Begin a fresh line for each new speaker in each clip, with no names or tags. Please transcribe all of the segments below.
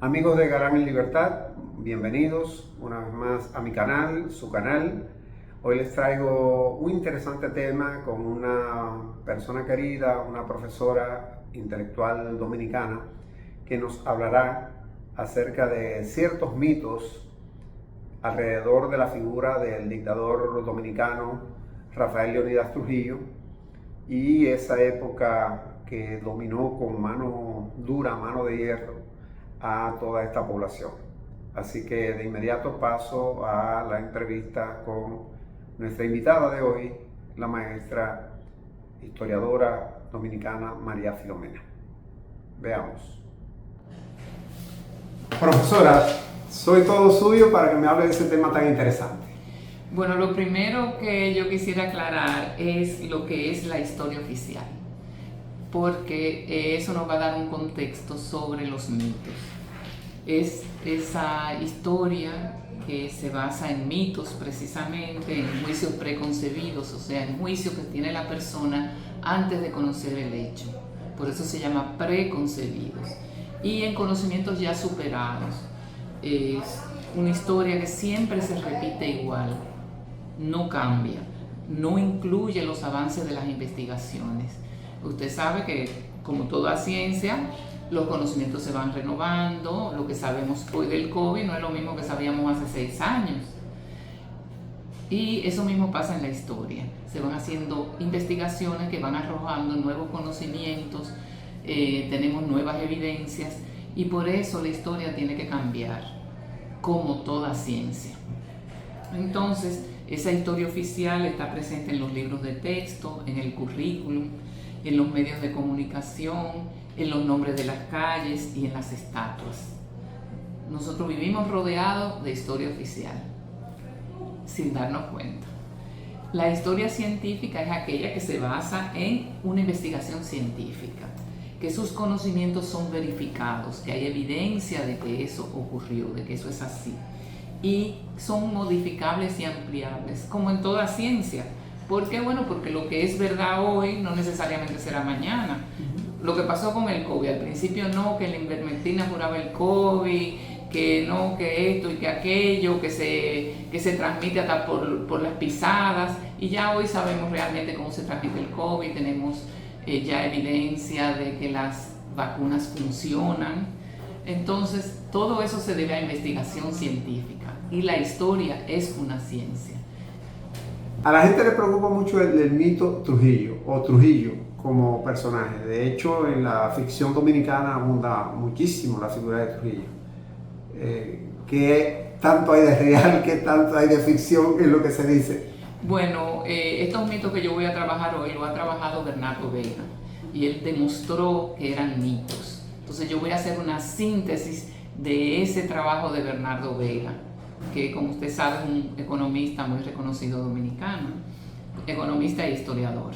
Amigos de Galán en Libertad, bienvenidos una vez más a mi canal, su canal. Hoy les traigo un interesante tema con una persona querida, una profesora intelectual dominicana, que nos hablará acerca de ciertos mitos alrededor de la figura del dictador dominicano Rafael Leónidas Trujillo y esa época que dominó con mano dura, mano de hierro, a toda esta población. Así que de inmediato paso a la entrevista con nuestra invitada de hoy, la maestra historiadora dominicana María Filomena. Veamos. Profesora, soy todo suyo para que me hable de ese tema tan interesante.
Bueno, lo primero que yo quisiera aclarar es lo que es la historia oficial, porque eso nos va a dar un contexto sobre los mitos. Es esa historia que se basa en mitos precisamente, en juicios preconcebidos, o sea, en juicios que tiene la persona antes de conocer el hecho. Por eso se llama preconcebidos. Y en conocimientos ya superados. Es una historia que siempre se repite igual, no cambia, no incluye los avances de las investigaciones. Usted sabe que, como toda ciencia, los conocimientos se van renovando. Lo que sabemos hoy del COVID no es lo mismo que sabíamos hace 6 años. Y eso mismo pasa en la historia. Se van haciendo investigaciones que van arrojando nuevos conocimientos, tenemos nuevas evidencias, y por eso la historia tiene que cambiar, como toda ciencia. Entonces, esa historia oficial está presente en los libros de texto, en el currículum, en los medios de comunicación, en los nombres de las calles y en las estatuas. Nosotros vivimos rodeados de historia oficial, sin darnos cuenta. La historia científica es aquella que se basa en una investigación científica, que sus conocimientos son verificados, que hay evidencia de que eso ocurrió, de que eso es así. Y son modificables y ampliables, como en toda ciencia. ¿Por qué? Bueno, porque lo que es verdad hoy no necesariamente será mañana. Lo que pasó con el COVID, al principio no, que la ivermectina curaba el COVID, que no, que esto y que aquello, que se transmite hasta por las pisadas, y ya hoy sabemos realmente cómo se transmite el COVID, tenemos ya evidencia de que las vacunas funcionan. Entonces, todo eso se debe a investigación científica, y la historia es una ciencia.
A la gente le preocupa mucho el mito Trujillo o Trujillo como personaje. De hecho, en la ficción dominicana abunda muchísimo la figura de Trujillo. ¿Qué tanto hay de real, qué tanto hay de ficción en lo que se dice?
Bueno, estos mitos que yo voy a trabajar hoy lo ha trabajado Bernardo Vega, y él demostró que eran mitos. Entonces yo voy a hacer una síntesis de ese trabajo de Bernardo Vega, que, como usted sabe, es un economista muy reconocido dominicano, economista e historiador.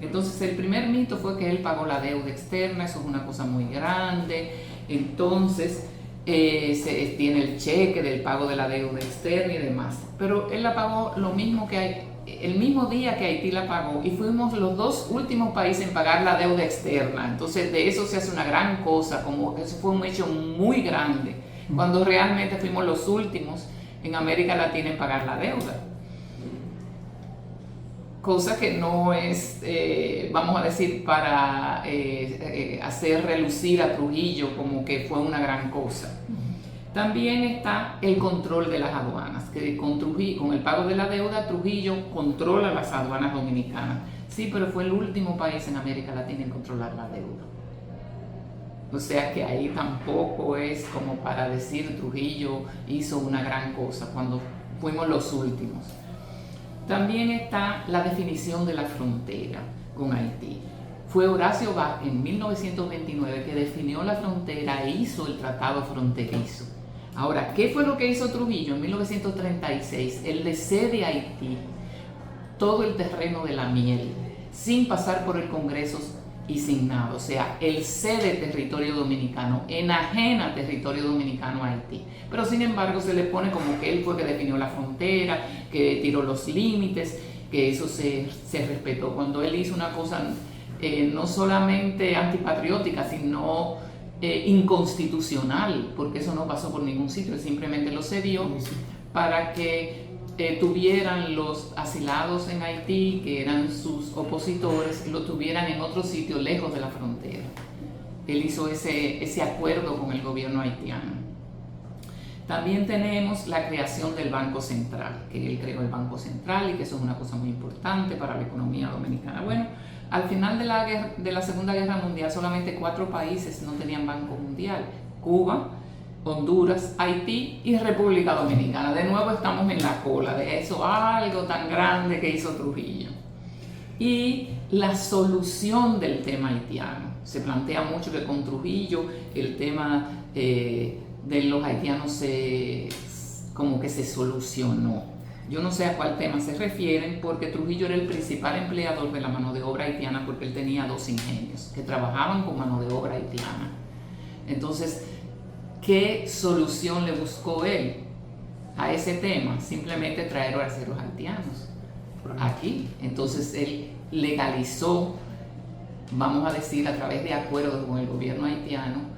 Entonces el primer mito fue que él pagó la deuda externa. Eso es una cosa muy grande. Entonces se tiene el cheque del pago de la deuda externa y demás, pero él la pagó el mismo día que Haití la pagó, y fuimos los 2 últimos países en pagar la deuda externa. Entonces de eso se hace una gran cosa, como que eso fue un hecho muy grande, cuando realmente fuimos los últimos en América Latina en pagar la deuda. Cosa que no es, vamos a decir, para hacer relucir a Trujillo como que fue una gran cosa. También está el control de las aduanas, que con el pago de la deuda, Trujillo controla las aduanas dominicanas. Sí, pero fue el último país en América Latina en controlar la deuda. O sea que ahí tampoco es como para decir Trujillo hizo una gran cosa cuando fuimos los últimos. También está la definición de la frontera con Haití. Fue Horacio Vaz en 1929 que definió la frontera e hizo el tratado fronterizo. Ahora, ¿qué fue lo que hizo Trujillo en 1936? Él le cede a Haití todo el terreno de la miel, sin pasar por el Congreso y sin nada. O sea, él cede territorio dominicano, enajena territorio dominicano a Haití. Pero sin embargo se le pone como que él fue que definió la frontera, que tiró los límites, que eso se respetó. Cuando él hizo una cosa no solamente antipatriótica, sino inconstitucional, porque eso no pasó por ningún sitio, simplemente lo cedió para que tuvieran los asilados en Haití, que eran sus opositores, lo tuvieran en otro sitio lejos de la frontera. Él hizo ese acuerdo con el gobierno haitiano. También tenemos la creación del Banco Central, que él creó el Banco Central y que eso es una cosa muy importante para la economía dominicana. Bueno, al final de la Segunda Guerra Mundial solamente 4 países no tenían Banco Mundial: Cuba, Honduras, Haití y República Dominicana. De nuevo estamos en la cola de eso, algo tan grande que hizo Trujillo. Y la solución del tema haitiano. Se plantea mucho que con Trujillo el tema de los haitianos como que se solucionó. Yo no sé a cuál tema se refieren, porque Trujillo era el principal empleador de la mano de obra haitiana, porque él tenía 2 ingenios que trabajaban con mano de obra haitiana. Entonces, ¿qué solución le buscó él a ese tema? Simplemente traer braceros haitianos aquí. Entonces él legalizó, vamos a decir, a través de acuerdos con el gobierno haitiano,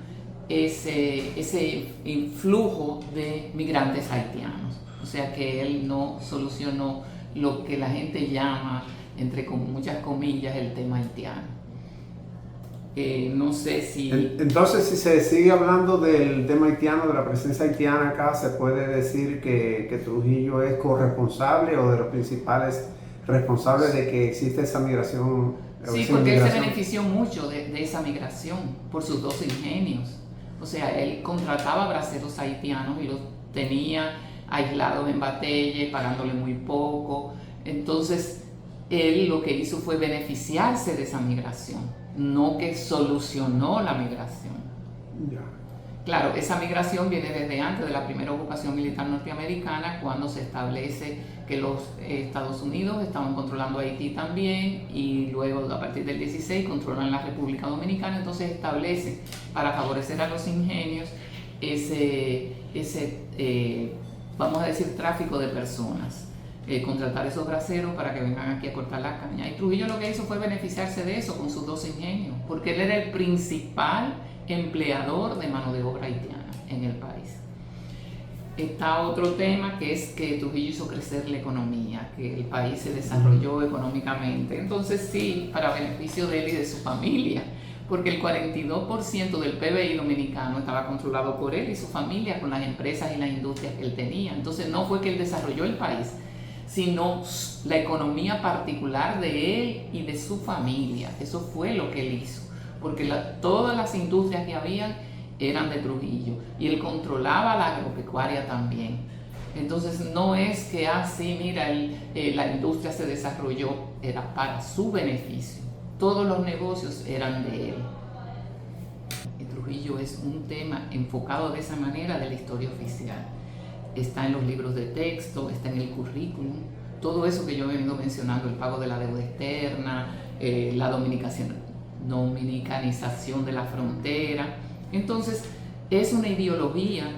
ese influjo de migrantes haitianos. O sea que él no solucionó lo que la gente llama, entre muchas comillas, el tema haitiano. No sé si...
Entonces, si se sigue hablando del tema haitiano, de la presencia haitiana acá, ¿se puede decir que Trujillo es corresponsable o de los principales responsables de que existe esa migración?
Sí, porque él se benefició mucho de esa migración por sus 2 ingenios. O sea, él contrataba braceros haitianos y los tenía aislados en Batelle, pagándole muy poco. Entonces, él lo que hizo fue beneficiarse de esa migración, no que solucionó la migración.
Ya.
Claro, esa migración viene desde antes de la primera ocupación militar norteamericana, cuando se establece que los Estados Unidos estaban controlando Haití también, y luego a partir del 16 controlan la República Dominicana. Entonces establece, para favorecer a los ingenios, vamos a decir, tráfico de personas, contratar esos braceros para que vengan aquí a cortar la caña. Y Trujillo lo que hizo fue beneficiarse de eso con sus 2 ingenios, porque él era el principal empleador de mano de obra haitiana en el país. Está otro tema, que es que Trujillo hizo crecer la economía, que el país se desarrolló económicamente. Entonces sí, para beneficio de él y de su familia, porque el 42% del PBI dominicano estaba controlado por él y su familia, con las empresas y las industrias que él tenía. Entonces no fue que él desarrolló el país, sino la economía particular de él y de su familia. Eso fue lo que él hizo, porque todas las industrias que habían eran de Trujillo y él controlaba la agropecuaria también. Entonces no es que así, mira, la industria se desarrolló, era para su beneficio. Todos los negocios eran de él. Y Trujillo es un tema enfocado de esa manera de la historia oficial. Está en los libros de texto, está en el currículum, todo eso que yo he venido mencionando, el pago de la deuda externa, la dominicanización de la frontera. Entonces, es una ideología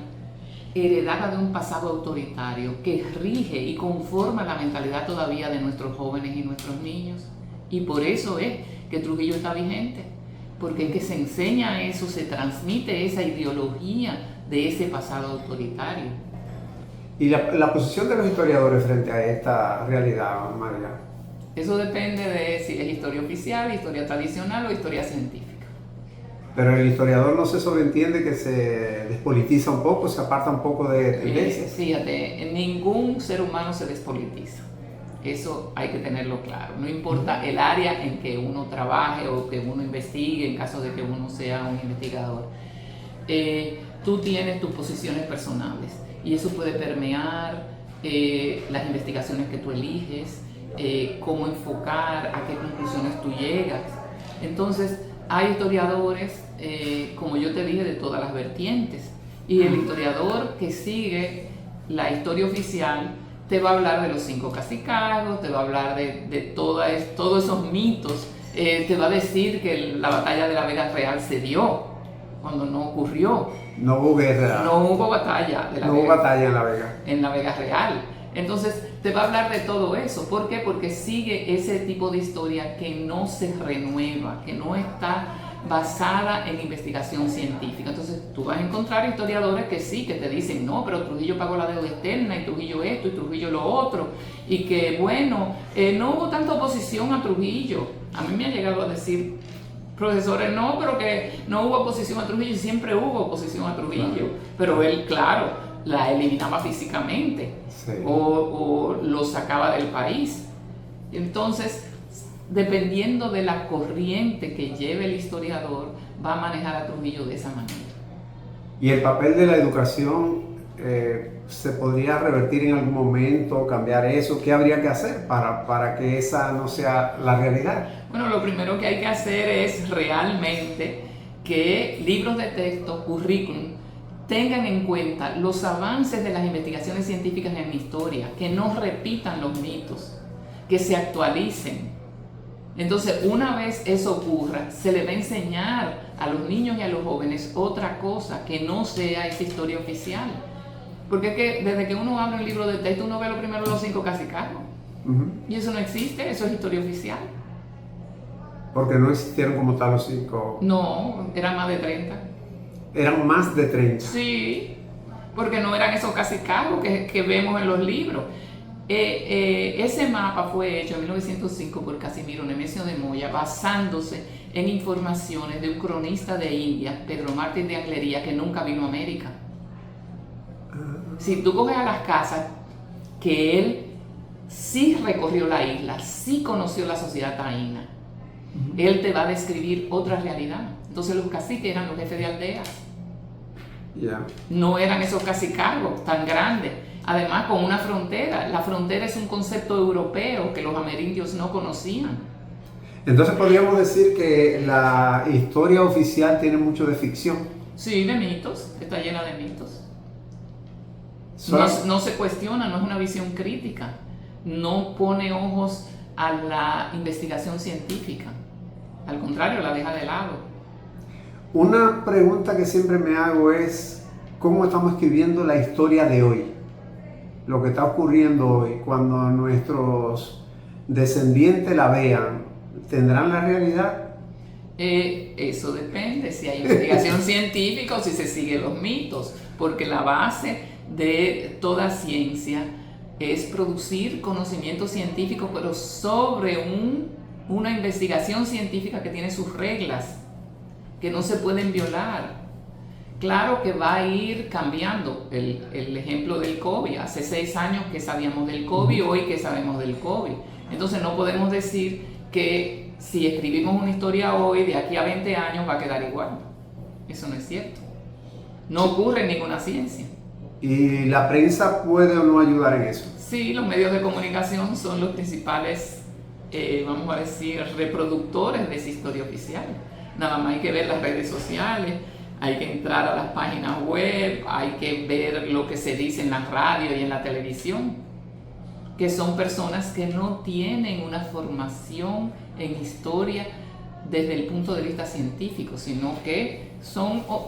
heredada de un pasado autoritario que rige y conforma la mentalidad todavía de nuestros jóvenes y nuestros niños. Y por eso es que Trujillo está vigente, porque es que se enseña eso, se transmite esa ideología de ese pasado autoritario.
¿Y la posición de los historiadores frente a esta realidad, María?
Eso depende de si es historia oficial, historia tradicional o historia científica.
Pero el historiador no se sobreentiende que se despolitiza un poco, se aparta un poco de tendencias.
Fíjate, ningún ser humano se despolitiza. Eso hay que tenerlo claro. No importa el área en que uno trabaje o que uno investigue, en caso de que uno sea un investigador. Tú tienes tus posiciones personales y eso puede permear las investigaciones que tú eliges, cómo enfocar, a qué conclusiones tú llegas. Entonces, hay historiadores, como yo te dije, de todas las vertientes. Y el historiador que sigue la historia oficial te va a hablar de los 5 cacicazgos, te va a hablar de todos esos mitos, te va a decir que la batalla de la Vega Real se dio, cuando no ocurrió.
No hubo guerra.
No hubo batalla.
No hubo batalla en la Vega.
En la Vega Real. Entonces, te va a hablar de todo eso. ¿Por qué? Porque sigue ese tipo de historia que no se renueva, que no está basada en investigación científica. Entonces tú vas a encontrar historiadores que sí, que te dicen, no, pero Trujillo pagó la deuda externa y Trujillo esto y Trujillo lo otro, y que bueno, no hubo tanta oposición a Trujillo. A mí me ha llegado a decir profesores, no, pero que no hubo oposición a Trujillo, siempre hubo oposición a Trujillo, claro. Pero él, claro, la eliminaba físicamente, sí. o lo sacaba del país. Entonces, dependiendo de la corriente que lleve el historiador, va a manejar a Trujillo de esa manera.
¿Y el papel de la educación se podría revertir en algún momento, cambiar eso? ¿Qué habría que hacer para que esa no sea la realidad?
Bueno, lo primero que hay que hacer es realmente que libros de texto, currículum, tengan en cuenta los avances de las investigaciones científicas en la historia, que no repitan los mitos, que se actualicen. Entonces, una vez eso ocurra, se le va a enseñar a los niños y a los jóvenes otra cosa que no sea esa historia oficial. Porque es que desde que uno abre un libro de texto, uno ve lo primero los 5 cacicazgos. Y eso no existe, eso es historia oficial.
Porque no existieron como tal los 5.
No, eran más de 30.
¿Eran más de 30?
Sí, porque no eran esos cacicazgos que vemos en los libros. Ese mapa fue hecho en 1905 por Casimiro Nemesio de Moya, basándose en informaciones de un cronista de India, Pedro Martín de Anglería, que nunca vino a América. Si tú coges a las casas, que él sí recorrió la isla, sí conoció la sociedad taína, él te va a describir otra realidad. Entonces los caciques eran los jefes de aldeas. No eran esos cacicazgos tan grandes. Además, con una frontera. La frontera es un concepto europeo que los amerindios no conocían.
Entonces podríamos decir que la historia oficial tiene mucho de ficción.
Sí, de mitos. Está llena de mitos. No se cuestiona, no es una visión crítica. No pone ojos a la investigación científica. Al contrario, la deja de lado.
Una pregunta que siempre me hago es, ¿cómo estamos escribiendo la historia de hoy? Lo que está ocurriendo hoy, cuando nuestros descendientes la vean, ¿tendrán la realidad?
Eso depende, si hay investigación científica o si se siguen los mitos, porque la base de toda ciencia es producir conocimiento científico, pero sobre una investigación científica que tiene sus reglas, que no se pueden violar. Claro que va a ir cambiando. El ejemplo del COVID, hace 6 años que sabíamos del COVID, hoy que sabemos del COVID. Entonces no podemos decir que si escribimos una historia hoy, de aquí a 20 años va a quedar igual. Eso no es cierto. No ocurre en ninguna ciencia.
¿Y la prensa puede o no ayudar en eso?
Sí, los medios de comunicación son los principales, vamos a decir, reproductores de esa historia oficial. Nada más hay que ver las redes sociales, hay que entrar a las páginas web, hay que ver lo que se dice en la radio y en la televisión, que son personas que no tienen una formación en historia desde el punto de vista científico, sino que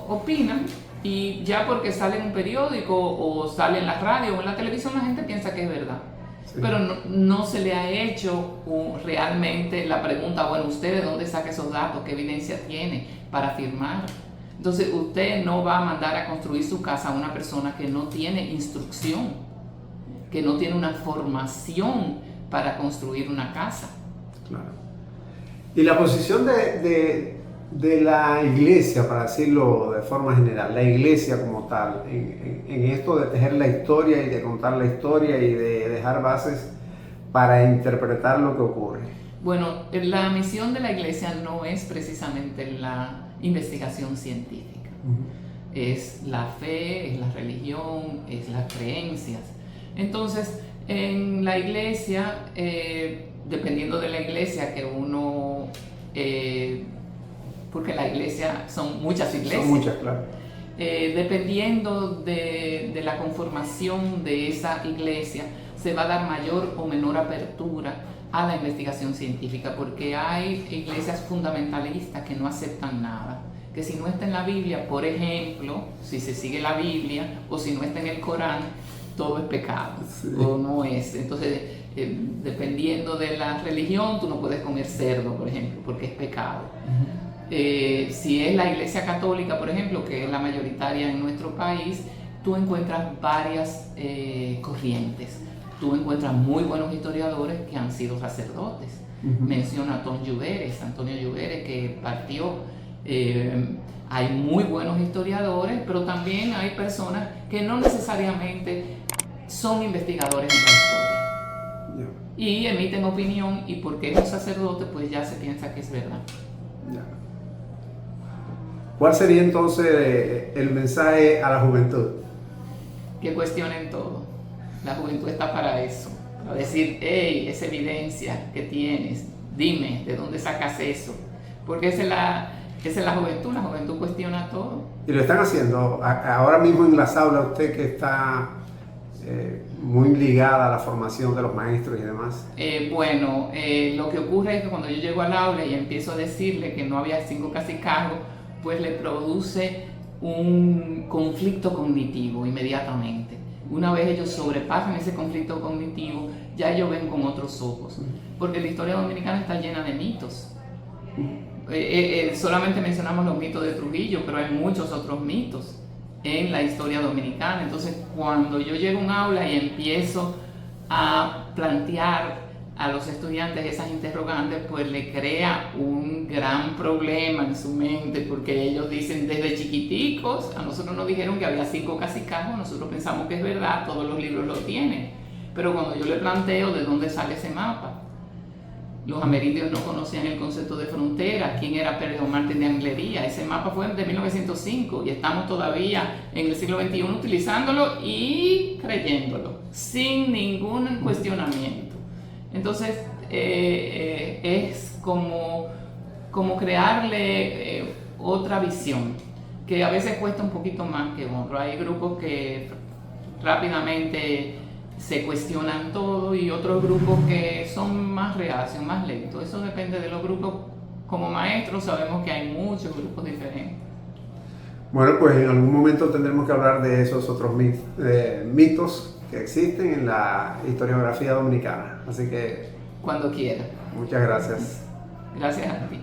opinan, y ya porque sale en un periódico o sale en la radio o en la televisión, la gente piensa que es verdad. Sí. Pero no se le ha hecho realmente la pregunta, bueno, ¿usted de dónde saca esos datos? ¿Qué evidencia tiene para afirmar? Entonces usted no va a mandar a construir su casa a una persona que no tiene instrucción, que no tiene una formación para construir una casa.
Claro. Y la posición de la iglesia, para decirlo de forma general, la iglesia como tal, en esto de tejer la historia y de contar la historia y de dejar bases para interpretar lo que ocurre.
Bueno, la misión de la iglesia no es precisamente la investigación científica. Es la fe, es la religión, es las creencias. Entonces, en la iglesia, dependiendo de la iglesia que uno... porque la iglesia, son muchas iglesias.
Son muchas, claro.
Dependiendo de la conformación de esa iglesia, se va a dar mayor o menor apertura a la investigación científica, porque hay iglesias fundamentalistas que no aceptan nada, que si no está en la Biblia, por ejemplo, si se sigue la Biblia, o si no está en el Corán, todo es pecado, sí. O no es. Entonces, dependiendo de la religión, tú no puedes comer cerdo, por ejemplo, porque es pecado. Si es la Iglesia Católica, por ejemplo, que es la mayoritaria en nuestro país, tú encuentras varias corrientes. Tú encuentras muy buenos historiadores que han sido sacerdotes. Menciona a Antonio Lluveres, que partió. Hay muy buenos historiadores, pero también hay personas que no necesariamente son investigadores en la historia. Y emiten opinión, y porque es un sacerdote, pues ya se piensa que es verdad.
¿Cuál sería entonces el mensaje a la juventud?
Que cuestionen todo. La juventud está para eso, para decir, hey, esa evidencia que tienes, dime, ¿de dónde sacas eso? Porque esa es la juventud cuestiona todo.
Y lo están haciendo ahora mismo en las aulas, usted que está muy ligada a la formación de los maestros y demás.
Lo que ocurre es que cuando yo llego al aula y empiezo a decirle que no había 5 cacicazgos, pues le produce un conflicto cognitivo inmediatamente. Una vez ellos sobrepasan ese conflicto cognitivo, ya ellos ven con otros ojos, porque la historia dominicana está llena de mitos. Solamente mencionamos los mitos de Trujillo, pero hay muchos otros mitos en la historia dominicana. Entonces, cuando yo llego a un aula y empiezo a plantear a los estudiantes esas interrogantes, pues le crea un gran problema en su mente, porque ellos dicen desde chiquiticos, a nosotros nos dijeron que había 5 cacicazgos, nosotros pensamos que es verdad, todos los libros lo tienen, pero cuando yo le planteo de dónde sale ese mapa, los amerindios no conocían el concepto de frontera, quién era Pedro Martín de Anglería, ese mapa fue de 1905 y estamos todavía en el siglo XXI utilizándolo y creyéndolo, sin ningún cuestionamiento. Entonces, es como crearle otra visión, que a veces cuesta un poquito más que otro. Hay grupos que rápidamente se cuestionan todo y otros grupos que son más reacios, más lentos. Eso depende de los grupos. Como maestros sabemos que hay muchos grupos diferentes.
Bueno, pues en algún momento tendremos que hablar de esos otros mitos que existen en la historiografía dominicana. Así que...
Cuando quiera.
Muchas gracias.
Gracias a ti.